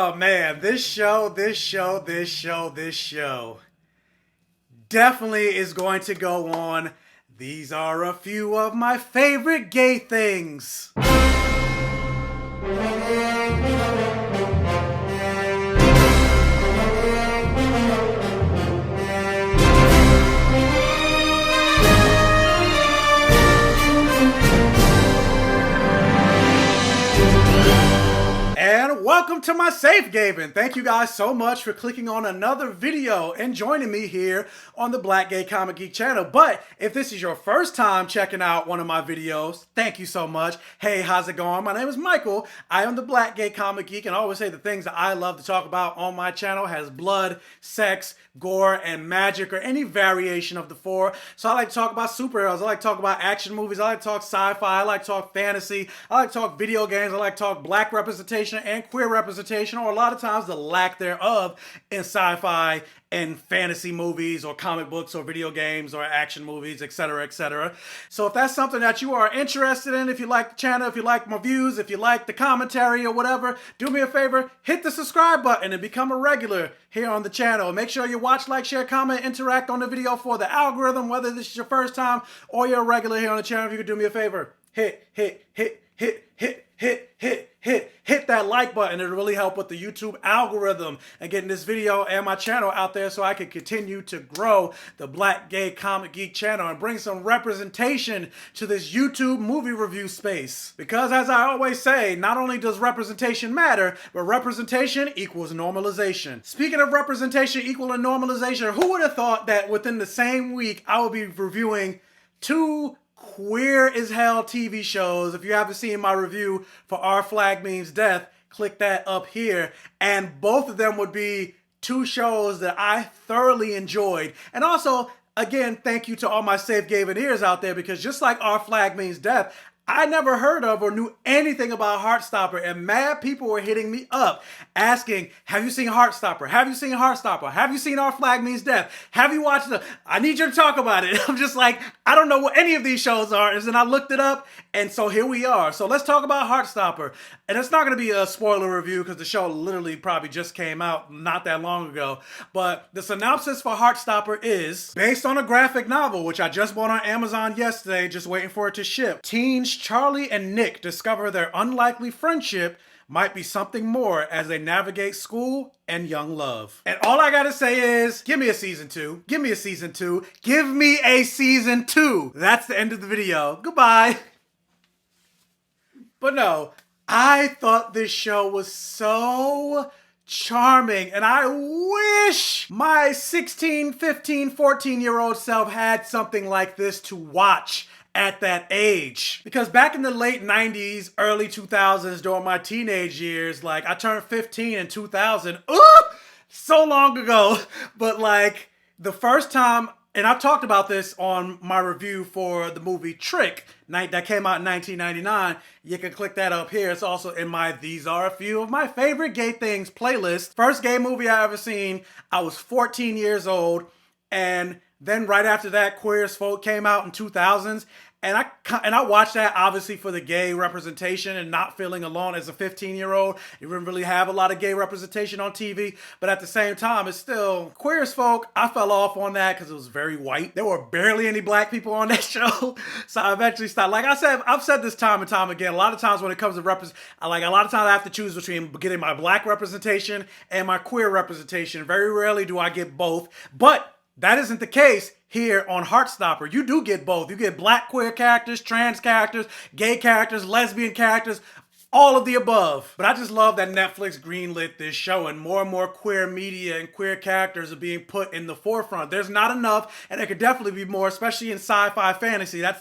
Oh man, this show definitely is going to go on. These are a few of my favorite gay things. And welcome to my safe haven. Thank you guys so much for clicking on another video and joining me here on the Black Gay Comic Geek channel. But if this is your first time checking out one of my videos, thank you so much. Hey, how's it going? My name is Michael. I am the Black Gay Comic Geek, and I always say the things that I love to talk about on my channel has blood, sex, gore, and magic, or any variation of the four. So I like to talk about superheroes, I like to talk about action movies, I like to talk sci-fi, I like to talk fantasy, I like to talk video games, I like to talk black representation and queer representation, or a lot of times the lack thereof in sci-fi and fantasy movies or comic books or video games or action movies, etc., etc. So if that's something that you are interested in, if you like the channel, if you like my views, if you like the commentary or whatever, do me a favor, hit the subscribe button and become a regular here on the channel. Make sure you watch, like, share, comment, interact on the video for the algorithm, whether this is your first time or you're a regular here on the channel. If you could do me a favor, hit that like button. It'll really help with the YouTube algorithm and getting this video and my channel out there so I can continue to grow the Black Gay Comic Geek channel and bring some representation to this YouTube movie review space. Because as I always say, not only does representation matter, but representation equals normalization. Speaking of representation equaling normalization, who would have thought that within the same week I would be reviewing two queer as hell TV shows? If you haven't seen my review for Our Flag Means Death, click that up here. And both of them would be two shows that I thoroughly enjoyed. And also, again, thank you to all my safe haven ears out there, because just like Our Flag Means Death, I never heard of or knew anything about Heartstopper, and mad people were hitting me up asking, have you seen Heartstopper? Have you seen Heartstopper? Have you seen Our Flag Means Death? Have you watched the... I need you to talk about it. I'm just like, I don't know what any of these shows are. And then I looked it up, and so here we are. So let's talk about Heartstopper. And it's not going to be a spoiler review because the show literally probably just came out not that long ago. But the synopsis for Heartstopper is based on a graphic novel, which I just bought on Amazon yesterday, just waiting for it to ship. Teens Charlie and Nick discover their unlikely friendship might be something more as they navigate school and young love. And all I gotta say is, give me a season 2. Give me a season 2. Give me a season 2. That's the end of the video. Goodbye. But no, I thought this show was so charming, and I wish my 16, 15, 14-year-old self had something like this to watch at that age. Because back in the late 90s, early 2000s, during my teenage years, like, I turned 15 in 2000. Ooh, so long ago. But like, the first time, and I've talked about this on my review for the movie Trick, that came out in 1999. You can click that up here. It's also in my These Are a Few of My Favorite Gay Things playlist. First gay movie I ever seen, I was 14 years old, and then right after that, Queer as Folk came out in 2000s. And I watched that obviously for the gay representation and not feeling alone as a 15-year-old. You didn't really have a lot of gay representation on TV, but at the same time, it's still Queer as Folk. I fell off on that because it was very white. There were barely any black people on that show, so I eventually stopped. Like I said, I've said this time and time again. A lot of times when it comes to a lot of times I have to choose between getting my black representation and my queer representation. Very rarely do I get both, but that isn't the case here on Heartstopper. You do get both. You get black queer characters, trans characters, gay characters, lesbian characters, all of the above. But I just love that Netflix greenlit this show, and more queer media and queer characters are being put in the forefront. There's not enough, and there could definitely be more, especially in sci-fi fantasy. That's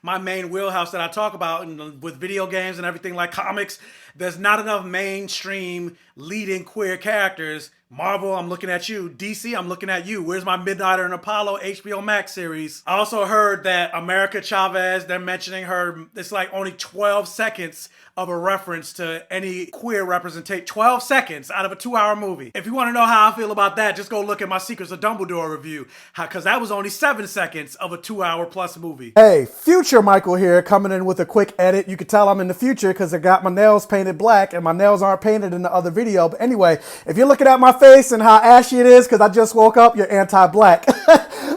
my main wheelhouse that I talk about, and with video games and everything like comics. There's not enough mainstream leading queer characters. Marvel, I'm looking at you. DC, I'm looking at you. Where's my Midnighter and Apollo HBO Max series? I also heard that America Chavez, they're mentioning her, it's like only 12 seconds of a reference to any queer representation. 12 seconds out of a 2-hour movie. If you want to know how I feel about that, just go look at my Secrets of Dumbledore review, because that was only 7 seconds of a 2-hour plus movie. Hey, future Michael here, coming in with a quick edit. You can tell I'm in the future because I got my nails painted painted black and my nails aren't painted in the other video. But anyway, if you're looking at my face and how ashy it is because I just woke up, you're anti-black.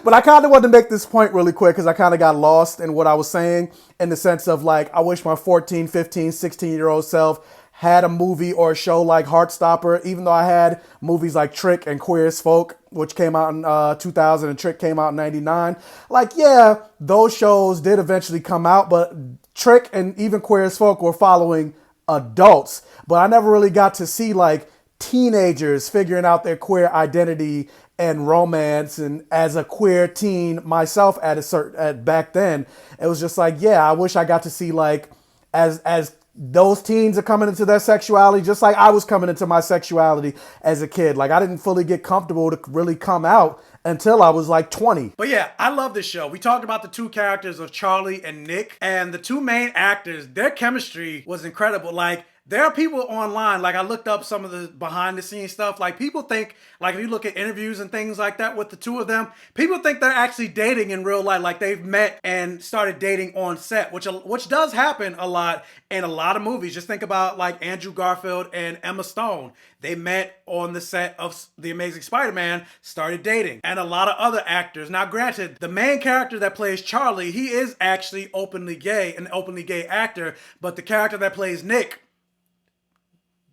But I kind of wanted to make this point really quick because I kind of got lost in what I was saying, in the sense of like, I wish my 14, 15, 16-year-old self had a movie or a show like Heartstopper, even though I had movies like Trick and Queer as Folk, which came out in 2000 and Trick came out in 99. Like, yeah, those shows did eventually come out, but Trick and even Queer as Folk were following adults. But I never really got to see like teenagers figuring out their queer identity and romance. And as a queer teen myself at back then, it was just like, yeah, I wish I got to see like as those teens are coming into their sexuality, just like I was coming into my sexuality as a kid. Like, I didn't fully get comfortable to really come out until I was like 20. But yeah, I love this show. We talked about the two characters of Charlie and Nick, and the two main actors, their chemistry was incredible. Like, there are people online, like I looked up some of the behind the scenes stuff, like people think, like if you look at interviews and things like that with the two of them, people think they're actually dating in real life, like they've met and started dating on set, which does happen a lot in a lot of movies. Just think about like Andrew Garfield and Emma Stone. They met on the set of The Amazing Spider-Man, started dating, and a lot of other actors. Now granted, the main character that plays Charlie, he is actually openly gay, an openly gay actor, but the character that plays Nick,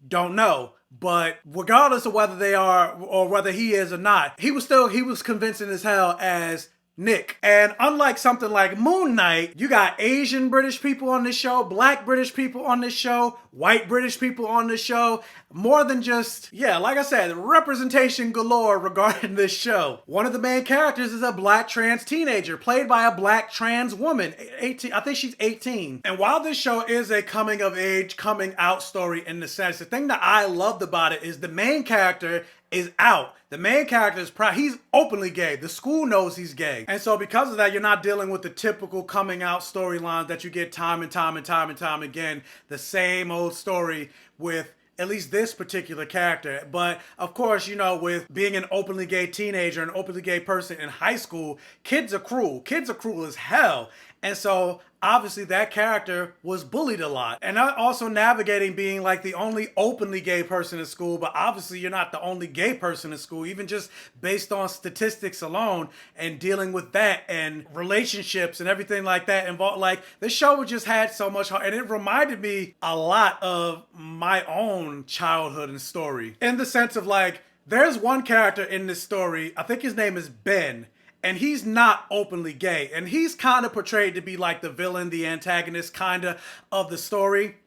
don't know. But regardless of whether they are or whether he is or not, he was convincing as hell as Nick. And unlike something like Moon Knight, you got Asian British people on this show, black British people on this show, white British people on this show. More than just, yeah, like I said, representation galore regarding this show. One of the main characters is a black trans teenager played by a black trans woman, 18. I think she's 18. And while this show is a coming of age, coming out story in the sense, the thing that I loved about it is the main character is out. The main character is proud. He's openly gay. The school knows he's gay. And so because of that, you're not dealing with the typical coming out storylines that you get time and time and time and time again. The same old story with at least this particular character. But of course, you know, with being an openly gay teenager, an openly gay person in high school, kids are cruel. Kids are cruel as hell. And so obviously that character was bullied a lot. And also navigating being like the only openly gay person in school, but obviously you're not the only gay person in school, even just based on statistics alone, and dealing with that and relationships and everything like that involved. Like, this show just had so much heart, and it reminded me a lot of my own childhood and story, in the sense of like, there's one character in this story, I think his name is Ben, and he's not openly gay. And he's kind of portrayed to be like the villain, the antagonist kind of the story.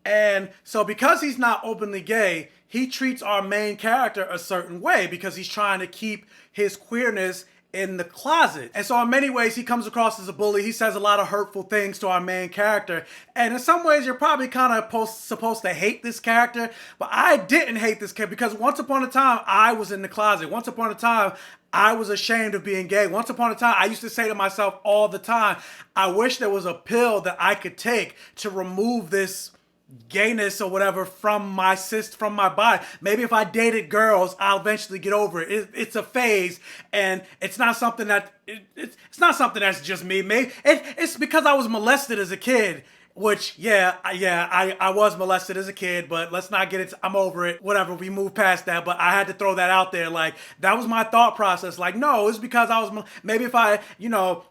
And so because he's not openly gay, he treats our main character a certain way because he's trying to keep his queerness in the closet. And so in many ways, he comes across as a bully. He says a lot of hurtful things to our main character. And in some ways, you're probably kind of supposed to hate this character. But I didn't hate this character because once upon a time, I was in the closet. Once upon a time, I was ashamed of being gay. Once upon a time, I used to say to myself all the time, I wish there was a pill that I could take to remove this gayness or whatever from my body. Maybe if I dated girls, I'll eventually get over it. It's a phase, and it's not something that it's not something that's just me. Maybe it's because I was molested as a kid. Which, I was molested as a kid, but let's not get it. I'm over it. Whatever, we move past that. But I had to throw that out there. Like, that was my thought process. Like, no, it's because I was, maybe if I,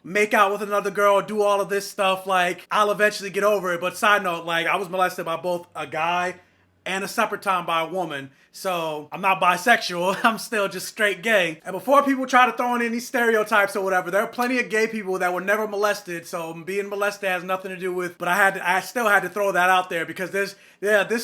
make out with another girl or do all of this stuff, like, I'll eventually get over it. But side note, like, I was molested by both a guy and a separate time by a woman. So I'm not bisexual. I'm still just straight gay. And before people try to throw in any stereotypes or whatever, there are plenty of gay people that were never molested. So being molested has nothing to do with, but I still had to throw that out there because this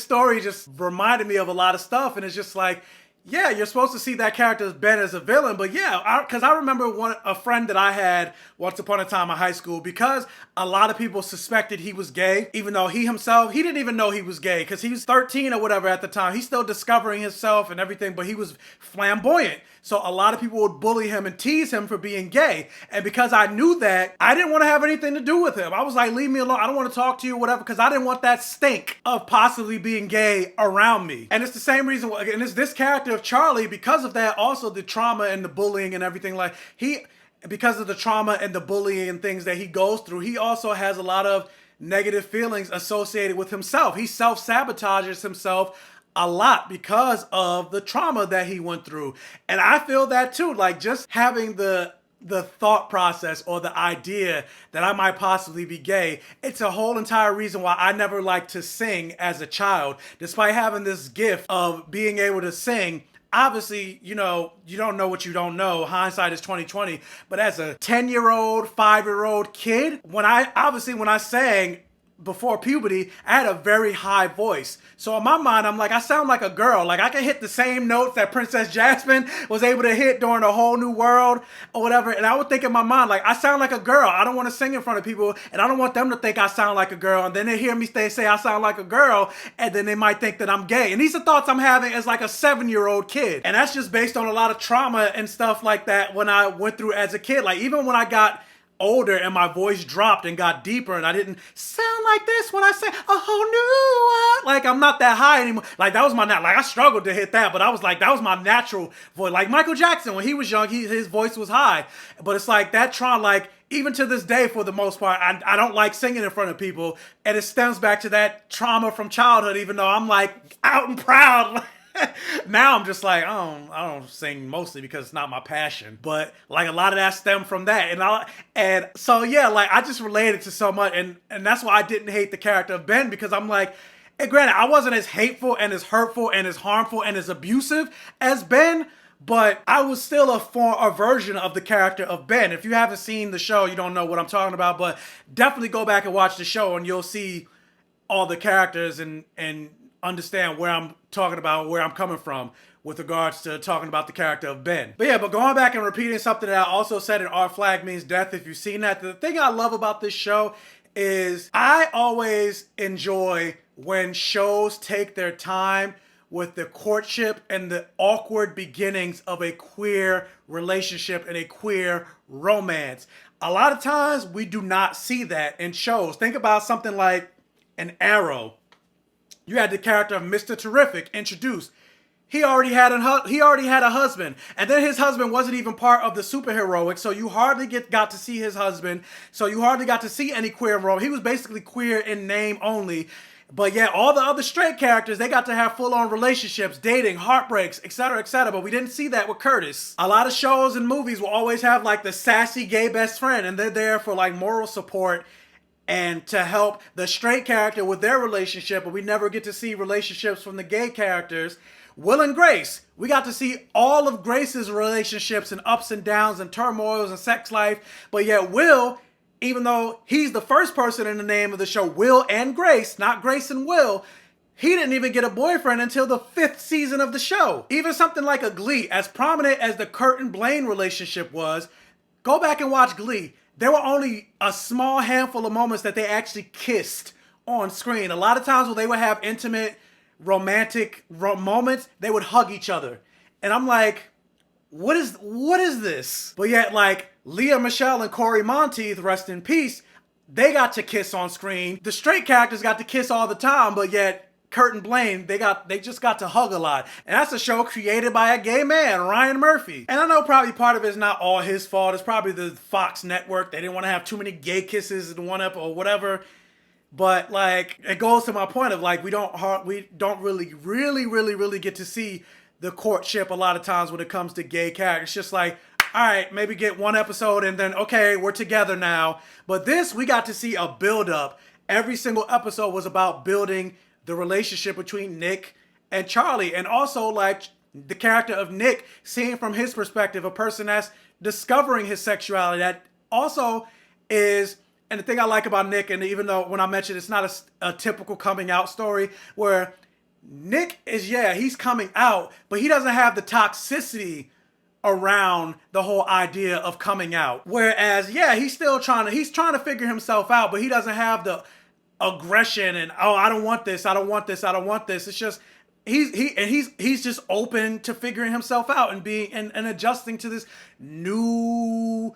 story just reminded me of a lot of stuff. And it's just like, yeah, you're supposed to see that character as Ben as a villain, but yeah, because I remember a friend that I had once upon a time in high school, because a lot of people suspected he was gay, even though he didn't even know he was gay, because he was 13 or whatever at the time. He's still discovering himself and everything, but he was flamboyant. So a lot of people would bully him and tease him for being gay. And because I knew that, I didn't want to have anything to do with him. I was like, leave me alone. I don't want to talk to you, whatever, because I didn't want that stink of possibly being gay around me. And it's the same reason, and it's this character of Charlie, because of that, also the trauma and the bullying and everything, like because of the trauma and the bullying and things that he goes through, he also has a lot of negative feelings associated with himself. He self-sabotages himself a lot because of the trauma that he went through. And I feel that too. Like, just having the thought process or the idea that I might possibly be gay, it's a whole entire reason why I never liked to sing as a child. Despite having this gift of being able to sing, obviously, you know, you don't know what you don't know. Hindsight is 2020. But as a 10-year-old, 5-year-old kid, when I sang before puberty, I had a very high voice. So in my mind, I'm like, I sound like a girl. Like, I can hit the same notes that Princess Jasmine was able to hit during A Whole New World or whatever. And I would think in my mind, like, I sound like a girl. I don't want to sing in front of people, and I don't want them to think I sound like a girl. And then they hear me say I sound like a girl, and then they might think that I'm gay. And these are thoughts I'm having as like a 7-year-old kid. And that's just based on a lot of trauma and stuff like that when I went through as a kid. Like, even when I got older and my voice dropped and got deeper and I didn't sound like this when I sang A Whole New World. Like, I'm not that high anymore. Like, that was my, like, I struggled to hit that, but I was like, that was my natural voice. Like Michael Jackson, when he was young, his voice was high. But it's like that trauma, like, even to this day, for the most part, I don't like singing in front of people. And it stems back to that trauma from childhood, even though I'm like out and proud. Now I'm just like, I don't sing mostly because it's not my passion, but like a lot of that stemmed from that, and so yeah, like I just related to so much, and that's why I didn't hate the character of Ben, because I'm like, and granted, I wasn't as hateful and as hurtful and as harmful and as abusive as Ben, but I was still a version of the character of Ben. If you haven't seen the show, you don't know what I'm talking about, but definitely go back and watch the show, and you'll see all the characters and understand where I'm talking about, where I'm coming from with regards to talking about the character of Ben. But yeah, but going back and repeating something that I also said in Our Flag Means Death, if you've seen that, the thing I love about this show is I always enjoy when shows take their time with the courtship and the awkward beginnings of a queer relationship and a queer romance. A lot of times we do not see that in shows. Think about something like an Arrow. You had the character of Mr. Terrific introduced. He already had a husband, and then his husband wasn't even part of the superheroic, so you hardly got to see his husband. So you hardly got to see any queer role. He was basically queer in name only. But yeah, all the other straight characters, they got to have full-on relationships, dating, heartbreaks, etc., etc. But we didn't see that with Curtis. A lot of shows and movies will always have like the sassy gay best friend, and they're there for like moral support and to help the straight character with their relationship, but we never get to see relationships from the gay characters. Will and Grace, we got to see all of Grace's relationships and ups and downs and turmoils and sex life, but yet Will, even though he's the first person in the name of the show, Will and Grace, not Grace and Will, he didn't even get a boyfriend until the 5th season of the show. Even something like a Glee, as prominent as the Kurt and Blaine relationship was, go back and watch Glee. There were only a small handful of moments that they actually kissed on screen. A lot of times when they would have intimate, romantic moments, they would hug each other. And I'm like, what is this? But yet, like, Leah Michele and Corey Monteith, rest in peace, they got to kiss on screen. The straight characters got to kiss all the time, but yet Kurt and Blaine, they just got to hug a lot. And that's a show created by a gay man, Ryan Murphy. And I know probably part of it is not all his fault. It's probably the Fox network. They didn't want to have too many gay kisses in one episode or whatever. But like, it goes to my point of like, we don't really get to see the courtship a lot of times when it comes to gay characters. It's just like, all right, maybe get one episode and then, okay, we're together now. But this, we got to see a build up. Every single episode was about building the relationship between Nick and Charlie. And also like the character of Nick, seeing from his perspective, a person that's discovering his sexuality. That also is, and the thing I like about Nick, and even though when I mentioned it's not a typical coming out story, where Nick is, yeah, he's coming out, but he doesn't have the toxicity around the whole idea of coming out. Whereas, yeah, he's trying to figure himself out, but he doesn't have the aggression and, oh, I don't want this. It's just he's just open to figuring himself out and being and adjusting to this new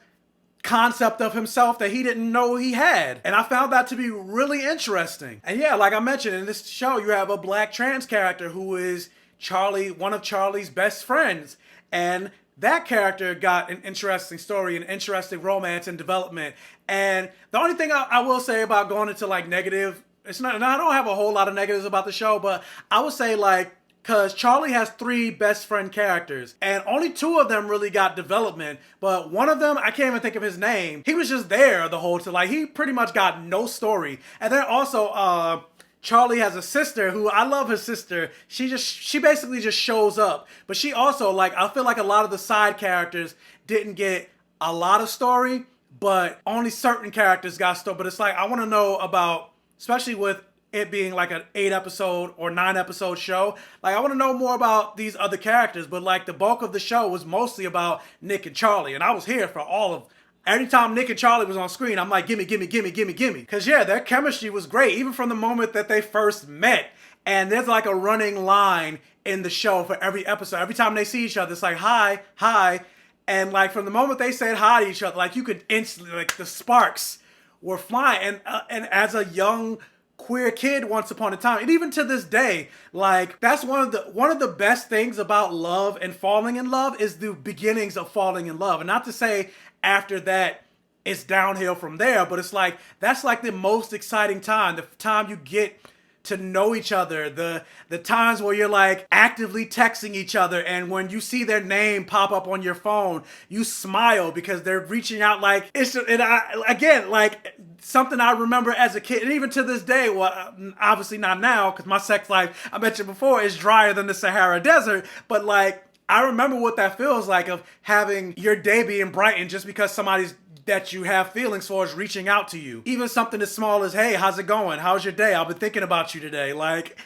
concept of himself that he didn't know he had. And I found that to be really interesting. And yeah, like I mentioned, in this show you have a black trans character who is one of Charlie's best friends, and that character got an interesting story, an interesting romance and development. And the only thing I will say about going into like negative, it's not, and I don't have a whole lot of negatives about the show, but I would say like, because Charlie has 3 best friend characters, and only 2 of them really got development, but one of them, I can't even think of his name, he was just there the whole time. Like, he pretty much got no story. And then also, Charlie has a sister who, I love his sister. She basically just shows up. But she also, like, I feel like a lot of the side characters didn't get a lot of story, but only certain characters got story. But it's like, I want to know about, especially with it being like an 8 episode or 9 episode show, like, I want to know more about these other characters. But like, the bulk of the show was mostly about Nick and Charlie, and I was here for all of. Every time Nick and Charlie was on screen, I'm like, gimme, gimme, gimme, gimme, gimme. Because yeah, their chemistry was great, even from the moment that they first met. And there's like a running line in the show for every episode. Every time they see each other, it's like, hi, hi. And like, from the moment they said hi to each other, like, you could instantly, like, the sparks were flying. And as a young queer kid once upon a time, and even to this day, like, that's one of the best things about love and falling in love is the beginnings of falling in love. And not to say after that it's downhill from there, but it's like, that's like the most exciting time, the time you get to know each other, the times where you're like actively texting each other, and when you see their name pop up on your phone, you smile because they're reaching out. Like, it's just, and again, like, something I remember as a kid, and even to this day, well, obviously not now because my sex life, I mentioned before, is drier than the Sahara Desert, but like, I remember what that feels like, of having your day be brightened just because somebody's that you have feelings for is reaching out to you. Even something as small as, hey, how's it going? How's your day? I've been thinking about you today. Like,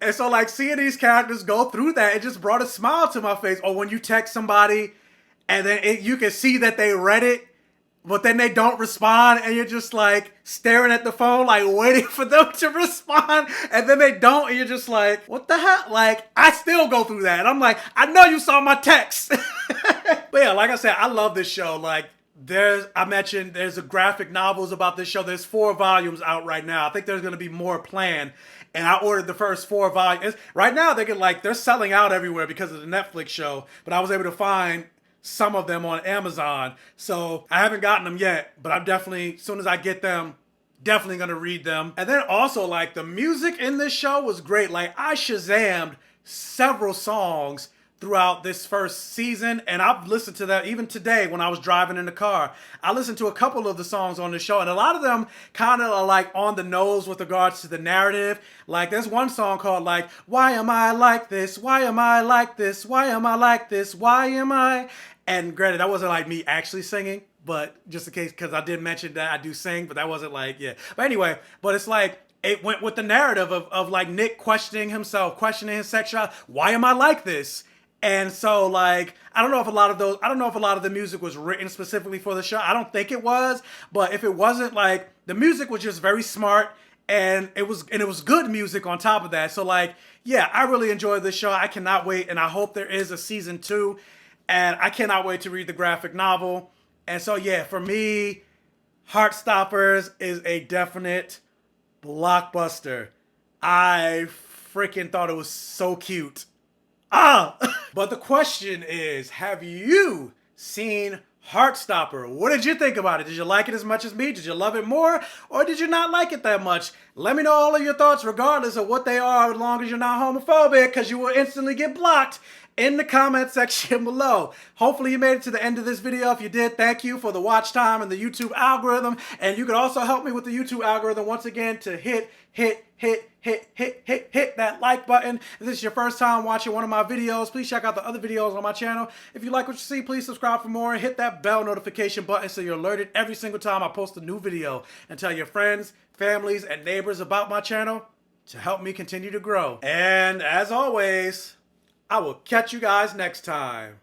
and so like, seeing these characters go through that, it just brought a smile to my face. Or when you text somebody and then you can see that they read it, but then they don't respond, and you're just like staring at the phone, like waiting for them to respond, and then they don't, and you're just like, what the hell? Like, I still go through that. I'm like, I know you saw my text. But yeah, like I said, I love this show. Like, I mentioned there's a graphic novels about this show. There's 4 volumes out right now. I think there's going to be more planned. And I ordered the first 4 volumes. Right now, they're selling out everywhere because of the Netflix show. But I was able to find some of them on Amazon. So I haven't gotten them yet, but I'm definitely, as soon as I get them, definitely going to read them. And then also, like, the music in this show was great. Like, I Shazammed several songs throughout this first season, and I've listened to that even today when I was driving in the car. I listened to a couple of the songs on the show, and a lot of them kind of are like on the nose with regards to the narrative. Like, there's one song called like, why am I like this? Why am I like this? Why am I like this? Why am I? And granted, that wasn't like me actually singing, but just in case, because I did mention that I do sing, but that wasn't like, yeah. But anyway, but it's like, it went with the narrative of like Nick questioning himself, questioning his sexuality. Why am I like this? And so, like, I don't know if a lot of the music was written specifically for the show. I don't think it was, but if it wasn't, like, the music was just very smart, and it was good music on top of that. So, like, yeah, I really enjoyed this show. I cannot wait, and I hope there is a season 2, and I cannot wait to read the graphic novel. And so, yeah, for me, Heartstoppers is a definite blockbuster. I freaking thought it was so cute. But the question is, have you seen Heartstopper? What did you think about it? Did you like it as much as me? Did you love it more? Or did you not like it that much? Let me know all of your thoughts regardless of what they are, as long as you're not homophobic, because you will instantly get blocked in the comment section below. Hopefully you made it to the end of this video. If you did, thank you for the watch time and the YouTube algorithm. And you can also help me with the YouTube algorithm once again to hit that like button. If this is your first time watching one of my videos, please check out the other videos on my channel. If you like what you see, please subscribe for more and hit that bell notification button so you're alerted every single time I post a new video. And tell your friends, families, and neighbors about my channel to help me continue to grow. And as always, I will catch you guys next time.